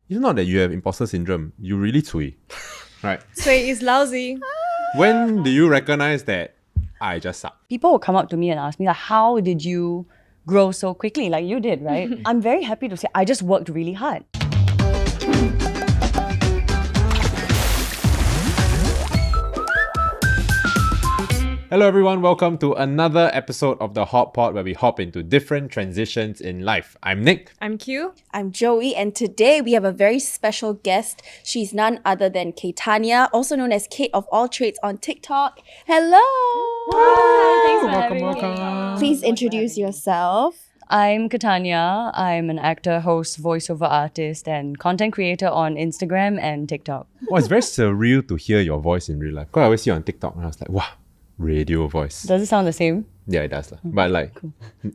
It's not that you have imposter syndrome. You really cui. Right? Cait is lousy. When do you recognize that I just suck? People will come up to me and ask me, like, how did you grow so quickly? Like you did, right? I'm very happy to say I just worked really hard. Hello everyone, welcome to another episode of the Hot Pot where we hop into different transitions in life. I'm Nick. I'm Q. I'm Joey, and today we have a very special guest. She's none other than Caitania, also known as Cait of all trades on TikTok. Hello! Hi, thanks for Welcome, having me. welcome. Please introduce yourself. I'm Caitania. I'm an actor, host, voiceover artist, and content creator on Instagram and TikTok. Well, it's very surreal to hear your voice in real life. Because I always see you on TikTok and I was like, wow, radio voice. Does it sound the same? Yeah, it does. But like,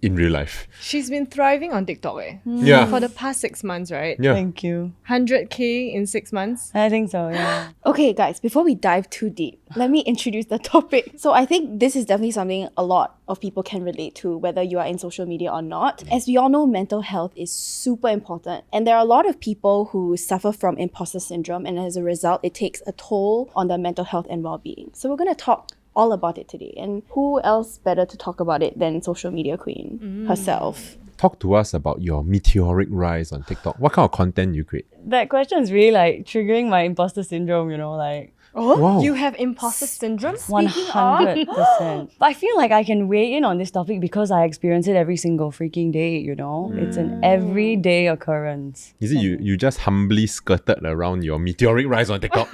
in real life. She's been thriving on TikTok Yeah. for the past 6 months, right? Yeah. Thank you. 100K in 6 months. I think so, yeah. Okay, guys, before we dive too deep, let me introduce the topic. So, I think this is definitely something a lot of people can relate to, whether you are in social media or not. As we all know, mental health is super important. And there are a lot of people who suffer from imposter syndrome, and as a result, it takes a toll on their mental health and well being. So, we're going to talk all about it today. And who else better to talk about it than social media queen herself? Talk to us about your meteoric rise on TikTok. What kind of content you create? That question is really like triggering my imposter syndrome, you know, like Wow. You have imposter syndrome? 100%. But I feel like I can weigh in on this topic because I experience it every single freaking day, you know? It's an everyday occurrence. Is it you just humbly skirted around your meteoric rise on TikTok?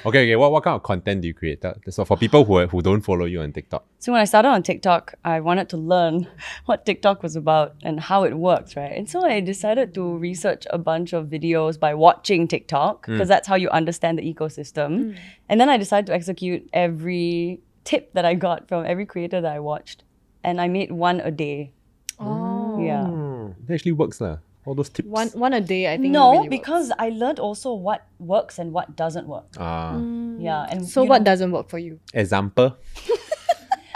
Okay. What kind of content do you create? So for people who don't follow you on TikTok. So when I started on TikTok, I wanted to learn what TikTok was about and how it works, right? And so I decided to research a bunch of videos by watching TikTok because that's how you understand the ecosystem. And then I decided to execute every tip that I got from every creator that I watched. And I made one a day. Oh. Yeah. It actually works lah. All those tips. One a day, I think. No, really because works. I learned also what works and what doesn't work. Yeah. And So you what know, doesn't work for you? Example.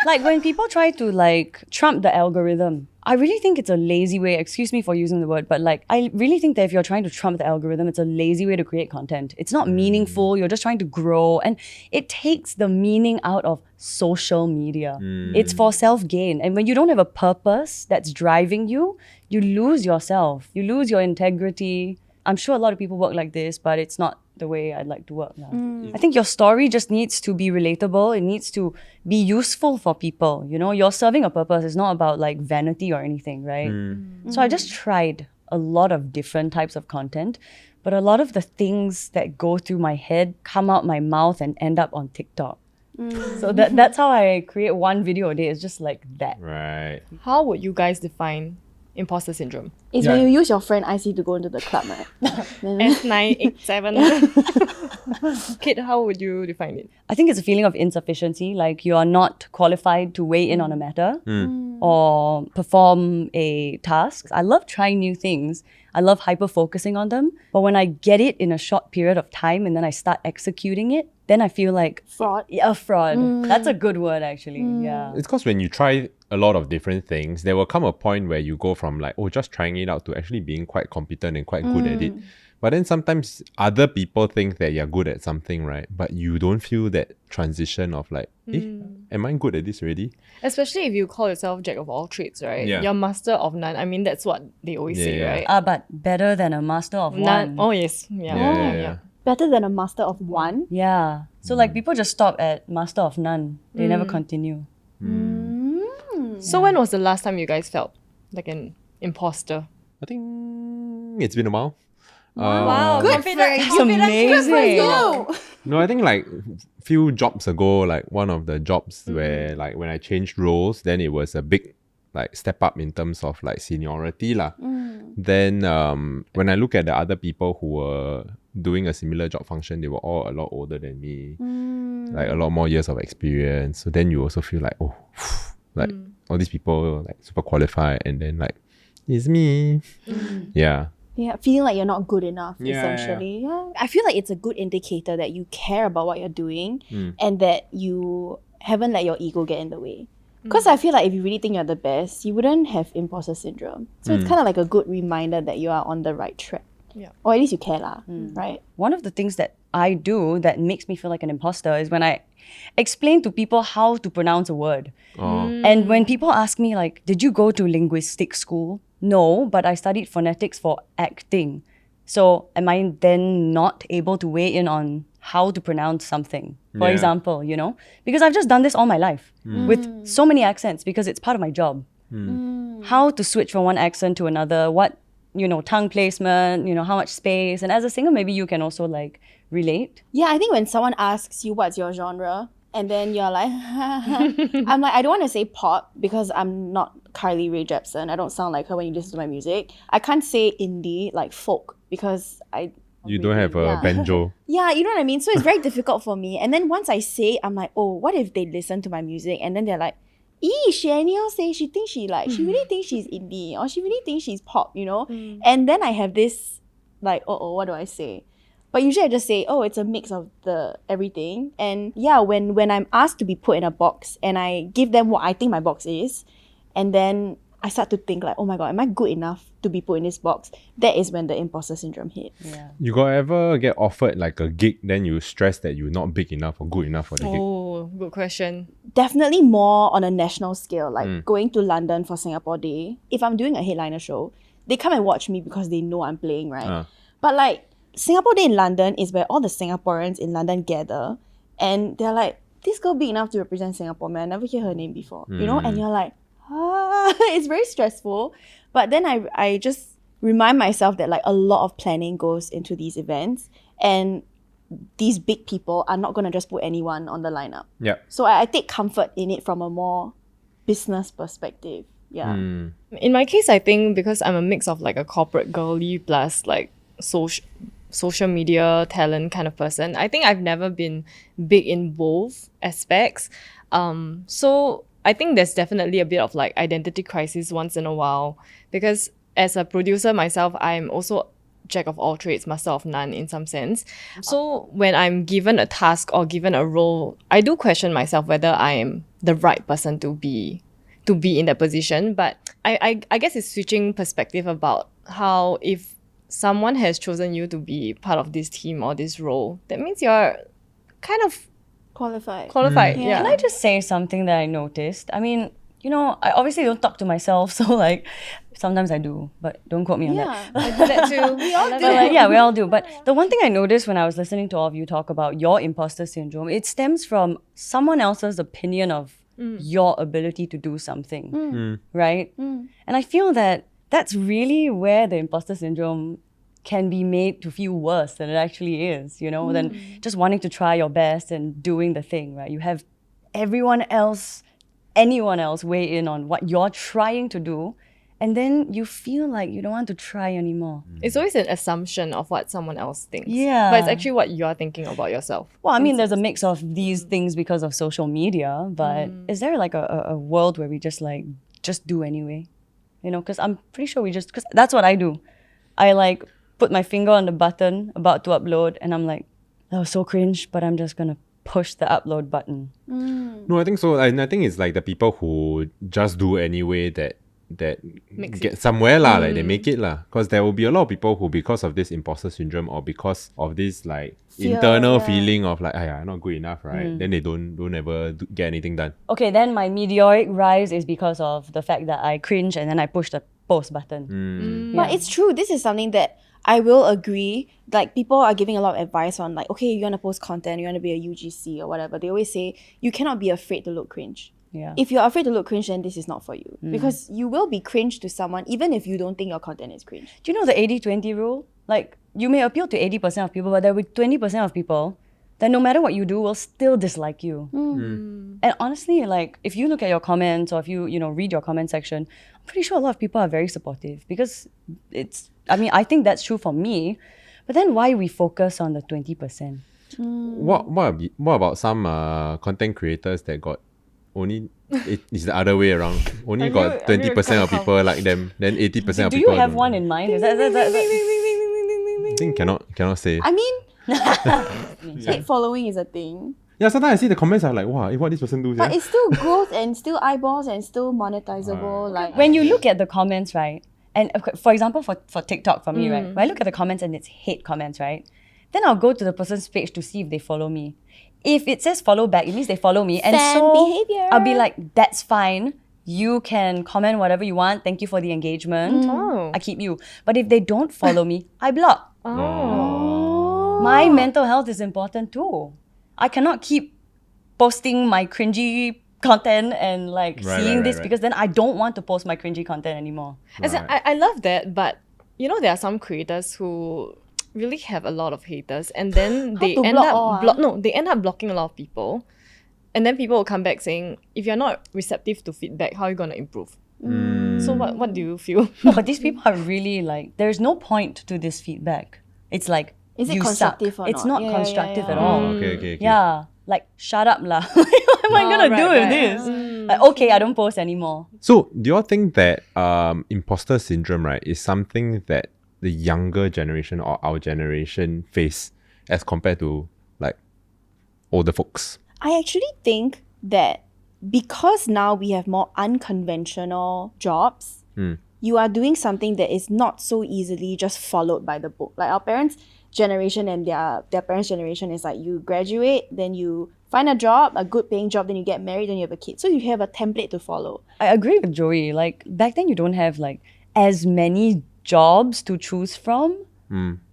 like when people try to like trump the algorithm, I really think it's a lazy way, excuse me for using the word, but like I really think that if you're trying to trump the algorithm, it's a lazy way to create content. It's not meaningful, you're just trying to grow, and it takes the meaning out of social media. It's for self-gain. And when you don't have a purpose that's driving you, you lose yourself, you lose your integrity. I'm sure a lot of people work like this, but it's not the way I'd like to work now. I think your story just needs to be relatable. It needs to be useful for people. You know, you're serving a purpose. It's not about like vanity or anything, right? So I just tried a lot of different types of content, but a lot of the things that go through my head come out my mouth and end up on TikTok. So that's how I create one video a day. It's just like that. Right. How would you guys define imposter syndrome? It's when you use your friend IC to go into the club, right? S987. Cait, how would you define it? I think it's a feeling of insufficiency, like you are not qualified to weigh in on a matter or perform a task. I love trying new things. I love hyper-focusing on them. But when I get it in a short period of time and then I start executing it, then I feel like Fraud. Yeah, a fraud. That's a good word actually. Yeah. It's because when you try a lot of different things, there will come a point where you go from like, oh, just trying it out to actually being quite competent and quite good at it. But then sometimes other people think that you're good at something, right? But you don't feel that transition of like, am I good at this already? Especially if you call yourself jack of all trades, right? Yeah. You're master of none. I mean, that's what they always say, Yeah. right? But better than a master of None. one. Oh, yes. Yeah. Better than a master of one. Yeah. So like people just stop at master of none. They never continue. So when was the last time you guys felt like an imposter? I think it's been a while. Wow, Good confident. for you. Amazing. No, I think like few jobs ago, like one of the jobs where like when I changed roles, then it was a big like step up in terms of like seniority lah. Then when I look at the other people who were doing a similar job function, they were all a lot older than me, like a lot more years of experience. So then you also feel like, oh, like all these people like super qualified, and then like it's me. Yeah. Yeah, feeling like you're not good enough, Yeah, essentially. Yeah. I feel like it's a good indicator that you care about what you're doing and that you haven't let your ego get in the way. Because I feel like if you really think you're the best, you wouldn't have imposter syndrome. So it's kind of like a good reminder that you are on the right track. Or at least you care lah, right? One of the things that I do that makes me feel like an imposter is when I explain to people how to pronounce a word. And when people ask me like, did you go to linguistic school? No, but I studied phonetics for acting. So am I then not able to weigh in on how to pronounce something? For example, you know? Because I've just done this all my life with so many accents because it's part of my job. How to switch from one accent to another, what, you know, tongue placement, you know, how much space. And as a singer, maybe you can also like relate. Yeah, I think when someone asks you what's your genre, and then you're like, I'm like, I don't want to say pop because I'm not Carly Rae Jepsen. I don't sound like her when you listen to my music. I can't say indie, like folk, because you don't have a banjo. Yeah, you know what I mean? So it's very difficult for me. And then once I say it, I'm like, oh, what if they listen to my music and then they're like, she anyhow say she thinks she really thinks she's indie or she really thinks she's pop, you know? And then I have this like, what do I say? But usually I just say, oh, it's a mix of the everything. And yeah, when I'm asked to be put in a box and I give them what I think my box is, and then I start to think like, oh my God, am I good enough to be put in this box? That is when the imposter syndrome hits. Yeah. You got ever get offered like a gig, then you stress that you're not big enough or good enough for the gig? Oh, good question. Definitely more on a national scale, like going to London for Singapore Day. If I'm doing a headliner show, they come and watch me because they know I'm playing, right? But like, Singapore Day in London is where all the Singaporeans in London gather and they're like, this girl big enough to represent Singapore, man. I never hear her name before, you know? And you're like, it's very stressful. But then I just remind myself that like a lot of planning goes into these events and these big people are not going to just put anyone on the lineup. Yeah. So I take comfort in it from a more business perspective. Yeah. In my case, I think because I'm a mix of like a corporate girly plus like social media talent kind of person, I think I've never been big in both aspects. So I think there's definitely a bit of like identity crisis once in a while because as a producer myself, I'm also jack of all trades, master of none in some sense. So when I'm given a task or given a role, I do question myself whether I am the right person to be in that position. But I guess it's switching perspective about how if someone has chosen you to be part of this team or this role, that means you're kind of Qualified. Yeah. Can I just say something that I noticed? I mean, you know, I obviously don't talk to myself, so like sometimes I do, but don't quote me on that. Yeah. I do that too. We all do. But like, yeah, we all do. But the one thing I noticed when I was listening to all of you talk about your imposter syndrome, it stems from someone else's opinion of your ability to do something, right? And I feel that that's really where the imposter syndrome can be made to feel worse than it actually is, you know, than just wanting to try your best and doing the thing, right? You have anyone else weigh in on what you're trying to do, and then you feel like you don't want to try anymore. It's always an assumption of what someone else thinks. Yeah. But it's actually what you're thinking about yourself. Well, I mean, there's a mix of these things because of social media, but is there like a world where we just do anyway? You know, because I'm pretty sure because that's what I do. I like put my finger on the button about to upload and I'm like, that was so cringe, but I'm just gonna push the upload button. No, I think so. I think it's like the people who just do anyway that get somewhere lah, like they make it lah. Because there will be a lot of people who, because of this imposter syndrome or because of this like internal feeling of like, I'm not good enough, right? Then they don't ever get anything done. Okay, then my meteoric rise is because of the fact that I cringe and then I push the post button. But it's true. This is something that I will agree. Like, people are giving a lot of advice on like, okay, you want to post content, you want to be a UGC or whatever. They always say you cannot be afraid to look cringe. Yeah. If you're afraid to look cringe, then this is not for you. Because you will be cringe to someone even if you don't think your content is cringe. Do you know the 80-20 rule? Like, you may appeal to 80% of people, but there will be 20% of people that no matter what you do will still dislike you. And honestly, like, if you look at your comments or if you read your comment section, I'm pretty sure a lot of people are very supportive because I think that's true for me. But then why we focus on the 20%? What about some content creators that got only it's the other way around. Only got 20% of people like them, then 80% of people. Do you have one in mind? Is that I think cannot say. I mean, hate following is a thing. Yeah, sometimes I see the comments are like, wow, what this person do? But it's still growth and still eyeballs and still monetizable. Like when you look at the comments, right? And for example, for TikTok, for me, right? When I look at the comments and it's hate comments, right? Then I'll go to the person's page to see if they follow me. If it says follow back, it means they follow me. And Fan so behavior. I'll be like, that's fine. You can comment whatever you want. Thank you for the engagement. Oh. I keep you. But if they don't follow me, I block. Oh. My mental health is important too. I cannot keep posting my cringy content and like seeing this because then I don't want to post my cringy content anymore. As in, I love that, but you know there are some creators who really have a lot of haters, and then they to end block up all, they end up blocking a lot of people, and then people will come back saying, if you're not receptive to feedback, how are you gonna improve? So what do you feel? No, but these people are really like, there's no point to this feedback. It's like, Is it you constructive suck. or It's not? not Yeah, yeah, constructive yeah. at all. Okay. Yeah, like shut up lah. What am I gonna do with this? Like, okay, I don't post anymore. So, do you all think that imposter syndrome, right, is something that the younger generation or our generation face as compared to like older folks? I actually think that because now we have more unconventional jobs, you are doing something that is not so easily just followed by the book. Like our parents' generation and their parents' generation is like you graduate, then you find a job, a good paying job, then you get married, then you have a kid. So you have a template to follow. I agree with Joey. Like back then, you don't have like as many jobs to choose from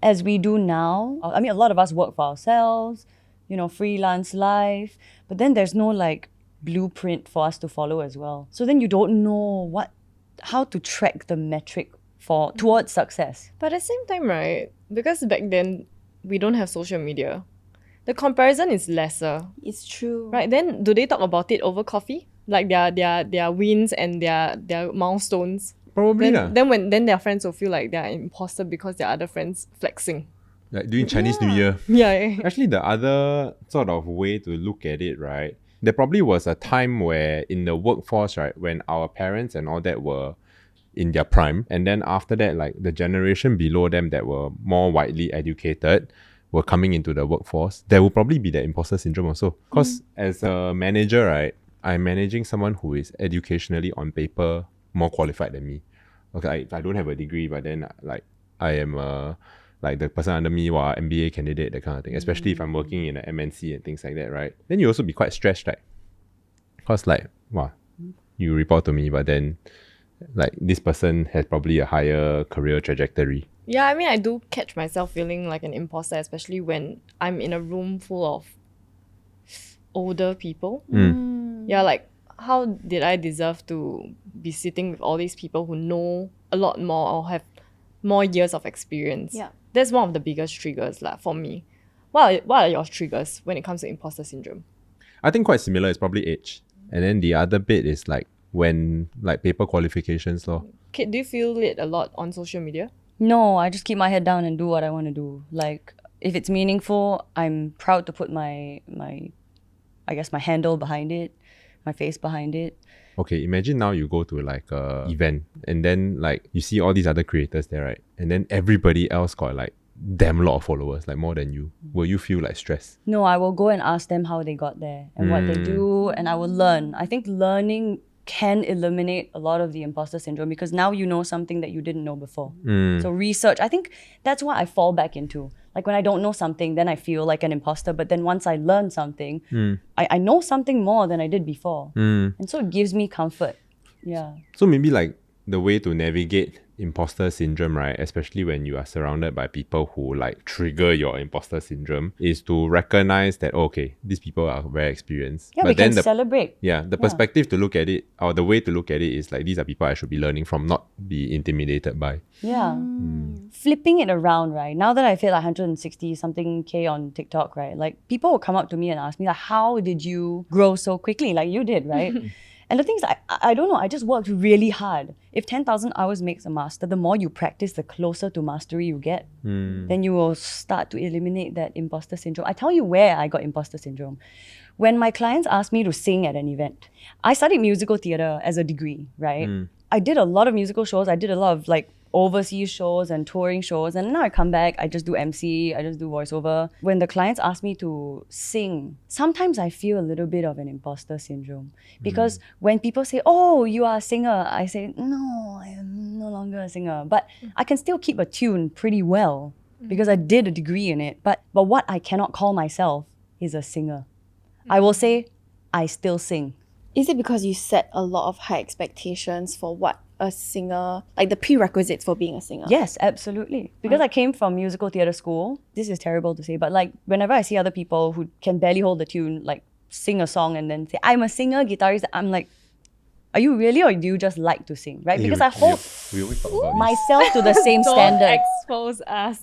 as we do now. I mean, a lot of us work for ourselves, you know, freelance life, but then there's no like blueprint for us to follow as well. So then you don't know how to track the metric towards success. But at the same time, right, because back then we don't have social media, the comparison is lesser, It's true. right? Then do they talk about it over coffee, like their wins and their milestones? Probably lah. Then their friends will feel like they're an imposter because their other friends flexing. Like during Chinese New Year. Yeah. Actually, the other sort of way to look at it, right? There probably was a time where in the workforce, right, when our parents and all that were in their prime, and then after that, like the generation below them that were more widely educated were coming into the workforce, there will probably be the imposter syndrome also. Because as a manager, right, I'm managing someone who is educationally on paper more qualified than me. Okay, I don't have a degree, but then like I am like the person under me, MBA candidate, that kind of thing. Especially if I'm working in an MNC and things like that, right? Then you also be quite stressed, right? Because like, you report to me, but then like this person has probably a higher career trajectory. Yeah, I mean, I do catch myself feeling like an imposter, especially when I'm in a room full of older people. Yeah, like, how did I deserve to be sitting with all these people who know a lot more or have more years of experience? Yeah. That's one of the biggest triggers for me. What are your triggers when it comes to imposter syndrome? I think quite similar is probably age. And then the other bit is like when like paper qualifications law. Kate, do you feel it a lot on social media? No, I just keep my head down and do what I want to do. Like if it's meaningful, I'm proud to put my handle behind it, my face behind it. Okay, imagine now you go to like a event and then like you see all these other creators there, right? And then everybody else got like damn lot of followers, like more than you. Will you feel like stress? No, I will go and ask them how they got there and what they do, and I will learn. I think learning can eliminate a lot of the imposter syndrome because now you know something that you didn't know before. So research, I think that's what I fall back into. Like when I don't know something, then I feel like an imposter. But then once I learn something, I know something more than I did before. And so it gives me comfort. Yeah. So maybe like the way to navigate imposter syndrome, right, especially when you are surrounded by people who like trigger your imposter syndrome, is to recognize that, okay, these people are very experienced. Yeah, but we then can celebrate. the perspective to look at it, or the way to look at it, is like these are people I should be learning from, not be intimidated by. Yeah. Flipping it around, right? Now that I've hit like 160 something K on TikTok, right? Like people will come up to me and ask me like, how did you grow so quickly? Like you did, right? And the thing is, I don't know, I just worked really hard. If 10,000 hours makes a master, the more you practice, the closer to mastery you get. Then you will start to eliminate that imposter syndrome. I tell you where I got imposter syndrome. When my clients asked me to sing at an event, I studied musical theatre as a degree, right? I did a lot of musical shows. I did a lot of like overseas shows and touring shows, and now I come back, I just do MC, I just do voiceover. When the clients ask me to sing, sometimes I feel a little bit of an imposter syndrome. Because when people say, oh, you are a singer, I say, no, I am no longer a singer. But I can still keep a tune pretty well because I did a degree in it. But what I cannot call myself is a singer. I will say, I still sing. Is it because you set a lot of high expectations for what a singer, like the prerequisites for being a singer? Yes, absolutely. Because I came from musical theatre school. This is terrible to say, but like whenever I see other people who can barely hold the tune, like sing a song and then say, I'm a singer, guitarist, I'm like, are you really, or do you just like to sing, right? Because I hold we always talk about myself to the same Don't standard, expose us.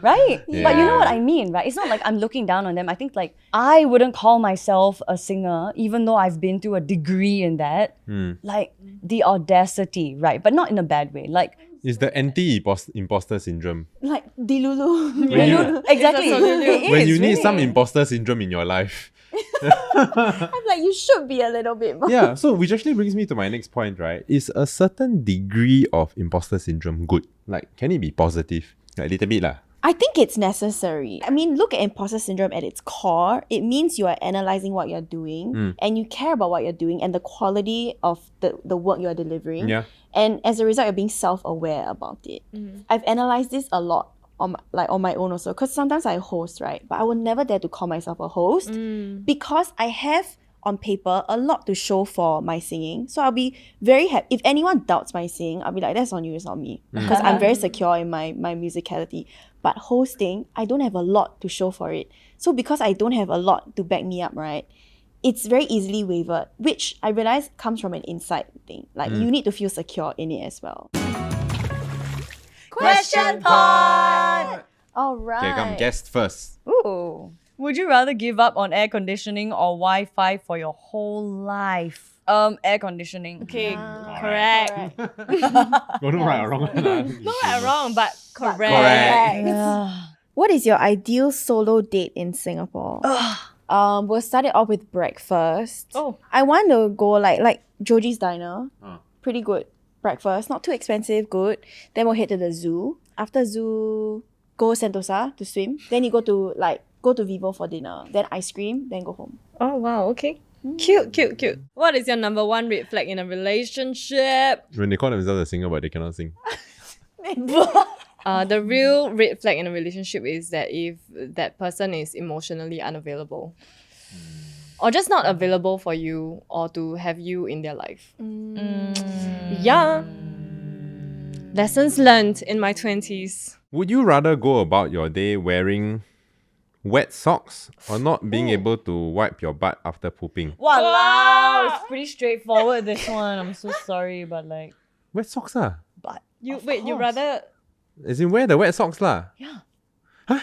right? But you know what Yeah. I mean, right? It's not like I'm looking down on them. I think like I wouldn't call myself a singer, even though I've been through a degree in that. Like the audacity, right? But not in a bad way. Like It's the anti-imposter syndrome. Like Dilulu. When you, exactly, It when is, you need some really. imposter syndrome in your life. I'm like, you should be a little bit more. Yeah, so which actually brings me to my next point, right? Is a certain degree of imposter syndrome good? Like, can it be positive? Like, a little bit lah. I think it's necessary. I mean, look at imposter syndrome at its core. It means you are analyzing what you're doing and you care about what you're doing and the quality of the work you're delivering. Yeah. And as a result, you're being self-aware about it. I've analyzed this a lot on my own also, because sometimes I host, right? But I will never dare to call myself a host because I have on paper a lot to show for my singing. So I'll be very happy. If anyone doubts my singing, I'll be like, that's on you, it's not me. Because I'm very secure in my musicality. But hosting, I don't have a lot to show for it. So because I don't have a lot to back me up, right? It's very easily wavered, which I realize comes from an inside thing. Like you need to feel secure in it as well. Question pod. All right. Okay, come guest first. Ooh. Would you rather give up on air conditioning or Wi-Fi for your whole life? Air conditioning. Okay, correct. Got no right or wrong. Not right or wrong, but correct. Correct. Yeah. What is your ideal solo date in Singapore? We'll start it off with breakfast. Oh. I want to go like Joji's Diner. Pretty good breakfast. Not too expensive, good. Then we'll head to the zoo. After zoo, go Sentosa to swim. Then you go to Vivo for dinner. Then ice cream. Then go home. Oh, wow, okay. Cute. What is your number one red flag in a relationship? When they call themselves a singer but they cannot sing. The real red flag in a relationship is that if that person is emotionally unavailable. Or just not available for you or to have you in their life. Yeah. Lessons learned in my 20s. Would you rather go about your day wearing wet socks or not being able to wipe your butt after pooping? Wow, it's pretty straightforward, this one. I'm so sorry, but like, Wet socks lah. but You of wait, you course. rather As in wear the wet socks lah.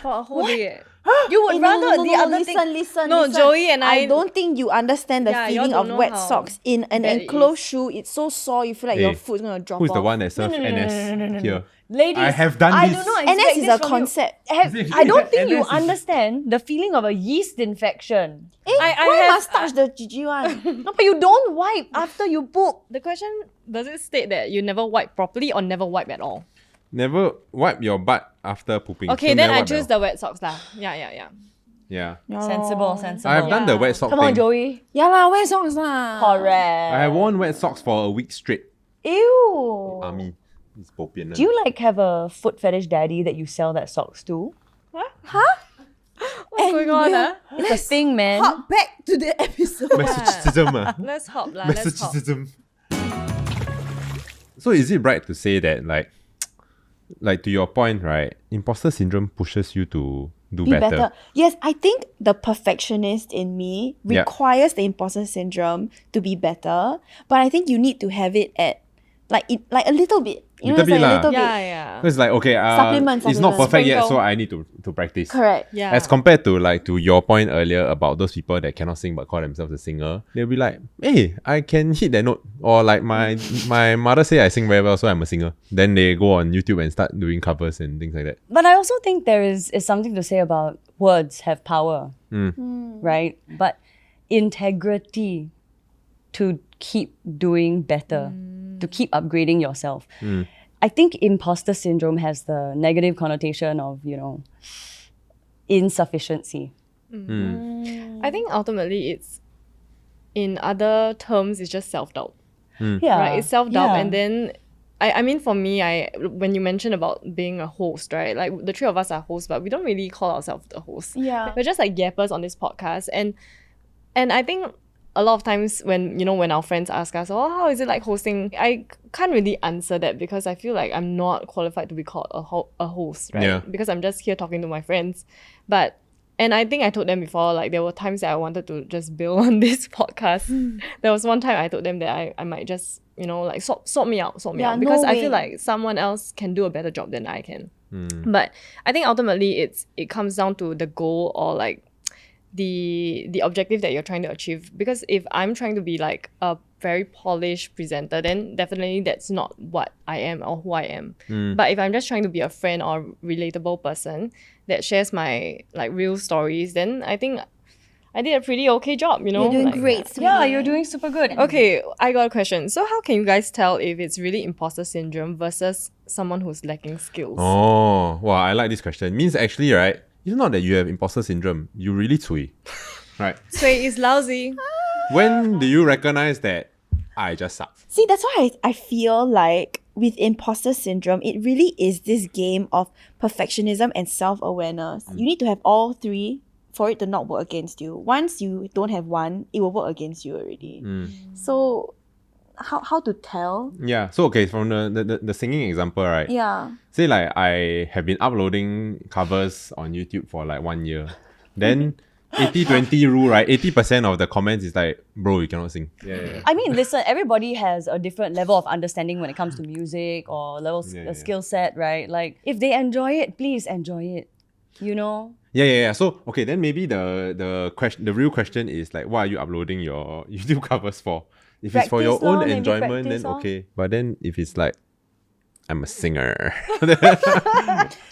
for a whole day. You would rather the other thing. Listen. No, Joey and I don't think you understand the Yeah, y'all feeling don't of know wet how socks in an bad it enclosed shoe. It's so sore. You feel like your Hey, foot's gonna drop Who's off. the one that served NS here? Ladies, I have done I this. do not NS expect is this a from concept. you. I don't think you NS is- understand the feeling of a yeast infection. I Why have- must touch the Gigi one? No, but you don't wipe after you poop. The question, does it state that you never wipe properly or never wipe at all? Never wipe your butt after pooping. Okay, So then never I wipe choose at the wet socks lah. Yeah. all. Yeah. Sensible. I have done the Yeah. wet sock Come thing. on, Joey. Yeah lah, wet socks lah. Correct. I have worn wet socks for a week straight. Ew. Army. It's bo pian. Do you like have a foot fetish daddy that you sell that socks to? What's going on? It's a thing, man. Hop back to the episode. Messagism ah. Let's hop lah. Let's hop. Messagism. So is it right to say that like to your point, right? Imposter syndrome pushes you to do Be better. better. Yes, I think the perfectionist in me Yeah. requires the imposter syndrome to be better, but I think you need to have it at like a little bit. You know, Little it's bit like a lah. little bit. Yeah. So it's like okay, Supplement, it's not supplement. perfect yet, so Sprinkle. I need to practice. Correct. Yeah. As compared to like to your point earlier about those people that cannot sing but call themselves a singer, they'll be like, hey, I can hit that note. Or like my mother say I sing very well, so I'm a singer. Then they go on YouTube and start doing covers and things like that. But I also think there is something to say about words have power, right? But integrity to keep doing better, to keep upgrading yourself. I think imposter syndrome has the negative connotation of, insufficiency. I think ultimately it's, in other terms, it's just self-doubt. Yeah. Right? It's self-doubt. Yeah. And then, I mean, for me, when you mentioned about being a host, right? Like, the three of us are hosts, but we don't really call ourselves the hosts. Yeah. We're just like yappers on this podcast. And I think a lot of times when our friends ask us, oh, how is it like hosting? I can't really answer that because I feel like I'm not qualified to be called a host, right? Yeah. Because I'm just here talking to my friends. And I think I told them before, like, there were times that I wanted to just bail on this podcast. There was one time I told them that I might just, like, sort me out. Yeah, no Because I way. feel like someone else can do a better job than I can. But I think ultimately it comes down to the goal, or like the objective that you're trying to achieve. Because if I'm trying to be like a very polished presenter, then definitely that's not what I am or who I am. But if I'm just trying to be a friend or relatable person that shares my like real stories, then I think I did a pretty okay job, You're doing like, great, sweetie. Yeah, you're doing super good. Okay, I got a question. So how can you guys tell if it's really imposter syndrome versus someone who's lacking skills? Oh, wow, I like this question. Means actually, right, it's not that you have imposter syndrome. You really cui. Right. Sway is lousy. When do you recognize that I just suck? See, that's why I feel like with imposter syndrome, it really is this game of perfectionism and self-awareness. You need to have all three for it to not work against you. Once you don't have one, it will work against you already. So how to tell? Yeah. So okay, from the singing example, right? Yeah. Say like I have been uploading covers on YouTube for like 1 year. Then 80-20 rule, right? 80% of the comments is like, bro, you cannot sing. Yeah. I mean, listen, everybody has a different level of understanding when it comes to music or skill set, right? Like, if they enjoy it, please enjoy it. Yeah. So okay, then maybe the real question is like, why are you uploading your YouTube covers for? If it's for your Practice lor, own maybe enjoyment, practice then lor. okay. But then if it's like, I'm a singer. Okay,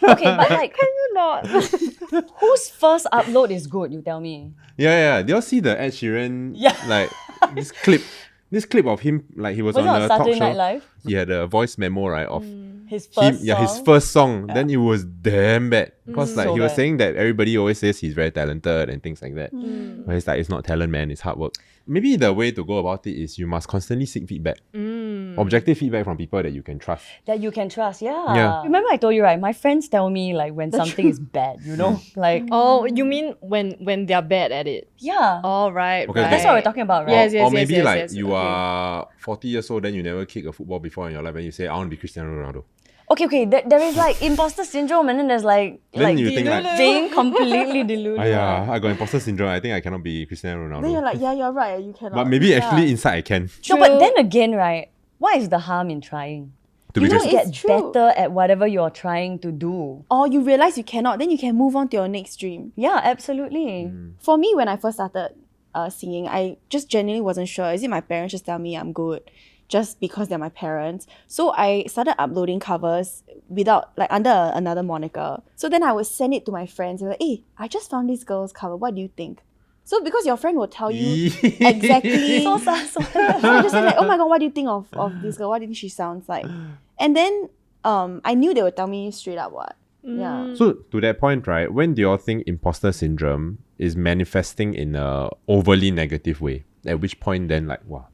but like, Can you not? whose first upload is good? You tell me. Yeah. Did you all see the Ed Sheeran? Yeah. Like this clip of him, like he was Was it on on a talk Saturday show. Night Live? He had a voice memo, right, of His him, first his first song. Then it was damn bad. Because like So he was bad. saying that everybody always says he's very talented and things like that. But it's like, it's not talent, man, it's hard work. Maybe the way to go about it is you must constantly seek feedback. Objective feedback from people that you can trust. That you can trust, yeah. Yeah. Remember I told you, right? My friends tell me like when something is bad, like, Oh, you mean when they're bad at it? yeah. Oh, right. Okay, right. That's what we're talking about, right? Yes, Or maybe yes, like yes. you Okay. are 40 years old, then you never kick a football before in your life, and you say, I want to be Cristiano Ronaldo. Okay. There is like imposter syndrome, and then there's like Then you think like, being completely deluded. I got imposter syndrome. I think I cannot be Cristiano Then you're Ronaldo. like, yeah, you're right. You cannot. But maybe actually inside I can. No, but then again, right? What is the harm in trying? To You be just Cristiano. get true. better at whatever you're trying to do. Or you realize you cannot, then you can move on to your next dream. Yeah, absolutely. For me, when I first started singing, I just genuinely wasn't sure. Is it my parents just tell me I'm good just because they're my parents? So I started uploading covers without, like, under another moniker. So then I would send it to my friends and be like, hey, I just found this girl's cover. What do you think? So because your friend will tell you exactly. So sad, so So I just said like, oh my god, what do you think of this girl? What do you think she sounds like? And then I knew they would tell me straight up what. Yeah. So to that point, right, when do you all think imposter syndrome is manifesting in a overly negative way? At which point then like, wow,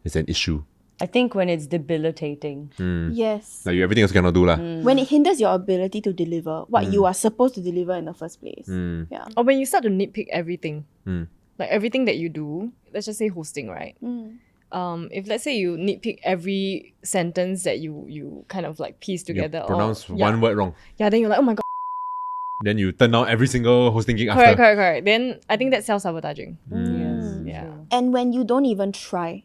it's an issue. I think when it's debilitating. Yes. Like you everything else cannot do lah. When it hinders your ability to deliver what you are supposed to deliver in the first place. Yeah. Or when you start to nitpick everything, like everything that you do, let's just say hosting, right? If let's say you nitpick every sentence that you kind of like piece You together, pronounce or, one word wrong. yeah, then you're like, oh my god, Then you turn down every single hosting gig after. correct. Then I think that's self-sabotaging. Yes. Yeah. True. And when you don't even try.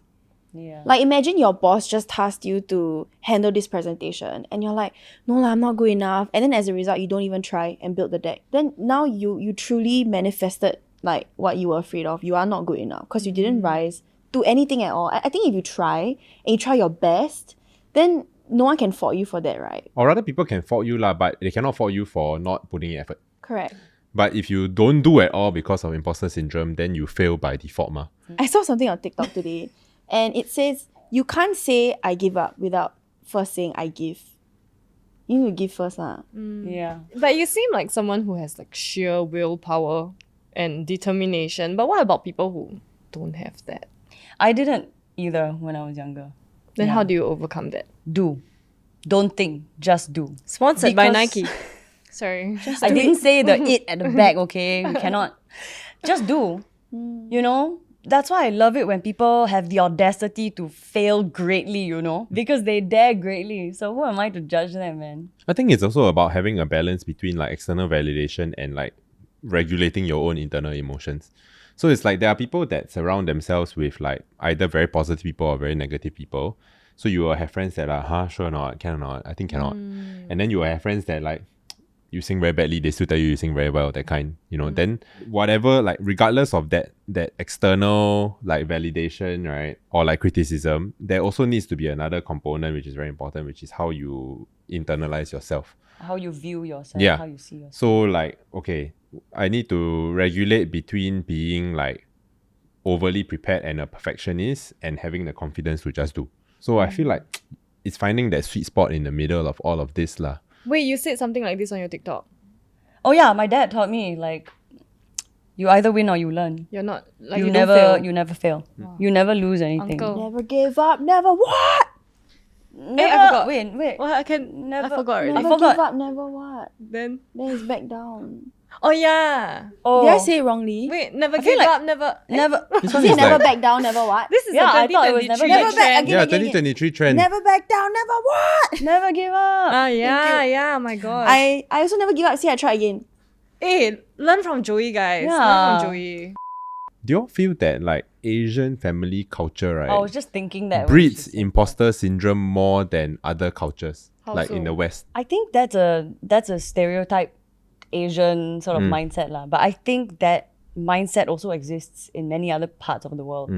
Yeah. Like imagine your boss just tasked you to handle this presentation and you're like, no lah, I'm not good enough. And then as a result, you don't even try and build the deck. Then now you truly manifested like what you were afraid of. You are not good enough because you didn't rise to anything at all. I think if you try and you try your best, then no one can fault you for that, right? Or rather people can fault you lah, but they cannot fault you for not putting in effort. Correct. But if you don't do at all because of imposter syndrome, then you fail by default ma. I saw something on TikTok today and it says you can't say I give up without first saying I give. You need to give first, lah. Yeah. But you seem like someone who has like sheer willpower and determination. But what about people who don't have that? I didn't either when I was younger. Then how do you overcome that? Do. Don't think, just do. Sponsored by Because- Nike. Sorry. I didn't say the it at the back, okay? We cannot. Just do. You know? That's why I love it when people have the audacity to fail greatly, you know? Because they dare greatly. So who am I to judge them, man? I think it's also about having a balance between like external validation and like regulating your own internal emotions. So it's like there are people that surround themselves with like either very positive people or very negative people. So you will have friends that are, sure or not, can or not, I think cannot. And then you will have friends that like, you sing very badly, they still tell you sing very well, that kind, you know. Then whatever, like regardless of that external like validation, right, or like criticism, there also needs to be another component which is very important, which is how you internalize yourself. How you view yourself, Yeah. how you see yourself. So like, okay, I need to regulate between being like overly prepared and a perfectionist and having the confidence to just do. So I feel like it's finding that sweet spot in the middle of all of this lah. Wait, you said something like this on your TikTok. Oh yeah, my dad taught me like you either win or you learn. You're not like you you never don't fail. you never fail. You never lose anything. Uncle. Never give up, never what? Never, I forgot. Wait. Well, I can Never- I forgot already. I Never forgot. give up, never what? Then Then it's back down. oh yeah. Oh, Did I say it wrongly? Wait, never feel give like- up, never. never. This one Is is it never like, back down, never what? This is Yeah, a I thought it was 2023 never Never back trend. again. yeah, 2023 trend. Never back down, never what? Never give up. Ah yeah, my god. I also never give up. See, I try again. Hey, learn from Joey, guys. Learn Yeah. from Joey. Do you all feel that like Asian family culture, right, I was just thinking that when breeds she said- imposter syndrome more than other cultures, How like so? in the West? I think that's a stereotype Asian sort of mindset lah. But I think that mindset also exists in many other parts of the world.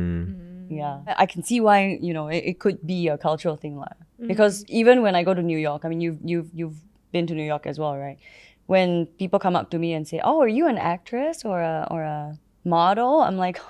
Yeah, I can see why it could be a cultural thing lah. Because even when I go to New York, I mean you've been to New York as well, right? When people come up to me and say, "Oh, are you an actress or a model?" I'm like,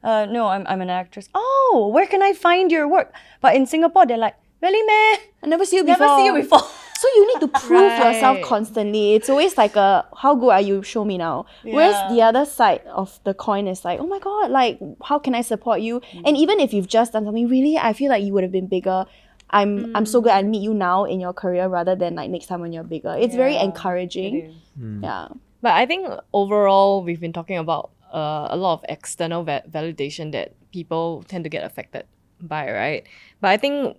"No, I'm an actress." "Oh, where can I find your work?" But in Singapore, they're like, "Really, man? I never see you before. Never see you before." So you need to prove yourself Right. constantly. It's always like how good are you? Show me now. Whereas Yeah. the other side of the coin is like, oh my god, like how can I support you? And even if you've just done something, really, I feel like you would have been bigger. I'm so glad I meet you now in your career rather than like next time when you're bigger. It's very Yeah, encouraging. it is. Yeah. But I think overall, we've been talking about a lot of external validation that people tend to get affected by, right? But I think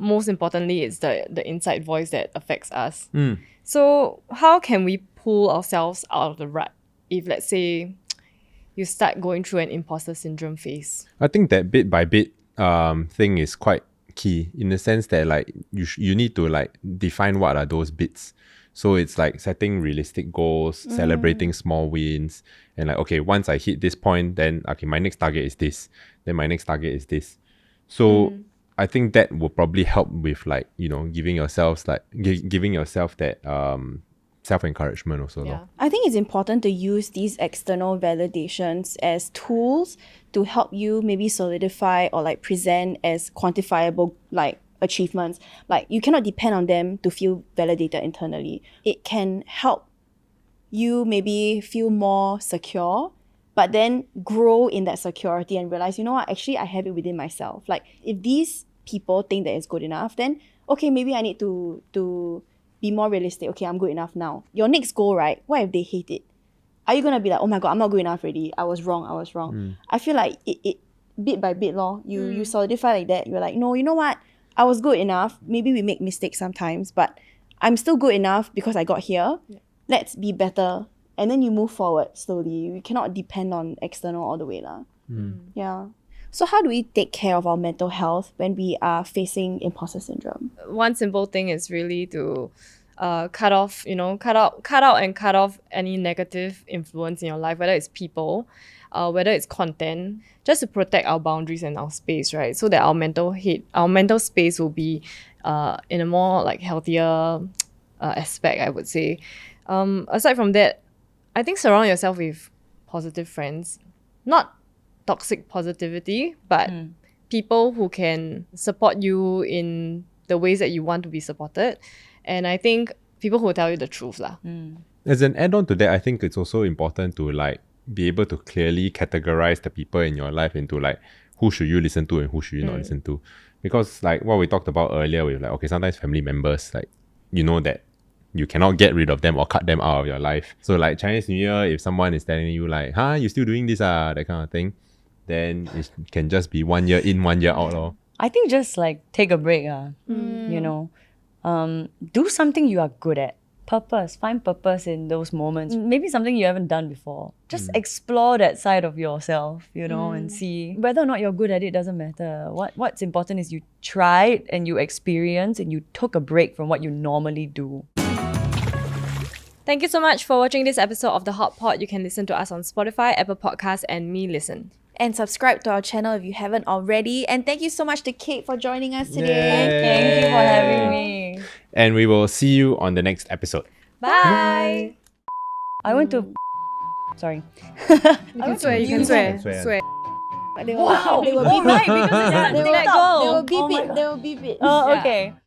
most importantly, it's the inside voice that affects us. So how can we pull ourselves out of the rut if, let's say, you start going through an imposter syndrome phase? I think that bit by bit thing is quite key in the sense that like you need to like define what are those bits. So it's like setting realistic goals, celebrating small wins, and like, okay, once I hit this point, then okay, my next target is this, then my next target is this. So I think that will probably help with like, giving yourselves like giving yourself that self-encouragement also. Yeah. Lor. I think it's important to use these external validations as tools to help you maybe solidify or like present as quantifiable like achievements. Like you cannot depend on them to feel validated internally. It can help you maybe feel more secure, but then grow in that security and realize, you know what, actually I have it within myself. Like if these people think that it's good enough, then okay, maybe I need to be more realistic. Okay, I'm good enough now. Your next goal, right? What if they hate it? Are you gonna be like, oh my god, I'm not good enough already. I was wrong. I feel like it bit by bit, you solidify like that. You're like, no, you know what? I was good enough. Maybe we make mistakes sometimes, but I'm still good enough because I got here. Yeah. Let's be better. And then you move forward slowly. You cannot depend on external all the way. Yeah. So how do we take care of our mental health when we are facing imposter syndrome? One simple thing is really to cut off any negative influence in your life, whether it's people, whether it's content, just to protect our boundaries and our space, right? So that our mental space will be in a more like healthier aspect, I would say. Aside from that, I think surround yourself with positive friends, not toxic positivity, but people who can support you in the ways that you want to be supported. And I think people who will tell you the truth lah. As an add-on to that, I think it's also important to like be able to clearly categorize the people in your life into like who should you listen to and who should you not listen to. Because like what we talked about earlier with like, okay, sometimes family members, like, you know that you cannot get rid of them or cut them out of your life. So like Chinese New Year, if someone is telling you like, you still doing this, that kind of thing, then it can just be 1 year in, 1 year out lor. I think just like take a break, you know. Do something you are good at. Find purpose in those moments. Maybe something you haven't done before. Just explore that side of yourself, you know, and see whether or not you're good at it doesn't matter. What's important is you tried and you experienced and you took a break from what you normally do. Thank you so much for watching this episode of The Hot Pot. You can listen to us on Spotify, Apple Podcasts, and Me Listen. And subscribe to our channel if you haven't already. And thank you so much to Cait for joining us today. Thank you for having me. And we will see you on the next episode. Bye! I went to... Sorry. You can swear. But they will, Wow! they will Oh, beep right, because it's Let They go. will beep it. They will beep it. Oh, Yeah. okay.